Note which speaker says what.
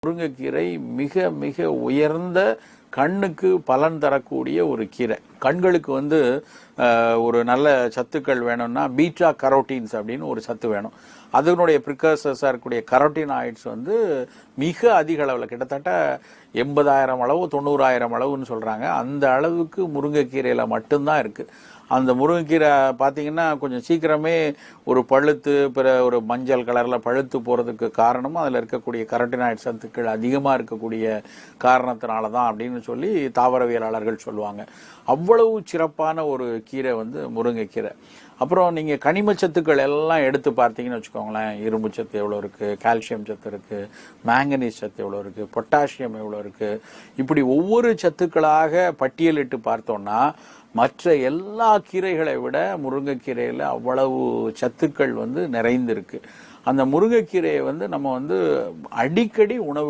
Speaker 1: முருங்கைக்கீரை மிக மிக உயர்ந்த கண்ணுக்கு பலன் தரக்கூடிய ஒரு கீரை. கண்களுக்கு ஒரு நல்ல சத்துக்கள் வேணும்னா பீட்டா கரோட்டீன்ஸ் அப்படின்னு ஒரு சத்து வேணும். அதனுடைய ப்ரிகர்சர்ஸாக இருக்கக்கூடிய கரோட்டினாய்ட்ஸ் மிக அதிக அளவில் கிட்டத்தட்ட 80,000 அளவு 90,000 அளவுன்னு சொல்கிறாங்க. அந்த அளவுக்கு முருங்கைக்கீரையில் மட்டும்தான் இருக்குது. அந்த முருங்கைக்கீரை பார்த்தீங்கன்னா கொஞ்சம் சீக்கிரமே ஒரு பழுத்து ஒரு மஞ்சள் கலரில் பழுத்து போகிறதுக்கு காரணமும் அதில் இருக்கக்கூடிய கரோட்டினாய்ட் சத்துக்கள் அதிகமாக இருக்கக்கூடிய காரணத்தினால தான் அப்படின்னு சொல்லி தாவரவியலாளர்கள் சொல்லுவாங்க. அவ்வளவு சிறப்பான ஒரு கீரை முருங்கைக்கீரை. அப்புறம் நீங்கள் கனிமச்சத்துக்கள் எல்லாம் எடுத்து பார்த்தீங்கன்னு வச்சுக்கோங்களேன், இரும்பு சத்து எவ்வளோ இருக்குது, கால்சியம் சத்து இருக்குது, மேங்கனீஸ் சத்து எவ்வளோ இருக்குது, பொட்டாசியம் எவ்வளோ இருக்குது, இப்படி ஒவ்வொரு சத்துக்களாக பட்டியலிட்டு பார்த்தோம்னா மற்ற எல்லா கீரைகளை விட முருங்கைக்கீரையில் அவ்வளவு சத்துக்கள் நிறைந்திருக்கு. அந்த முருங்கைக்கீரையை நம்ம அடிக்கடி உணவு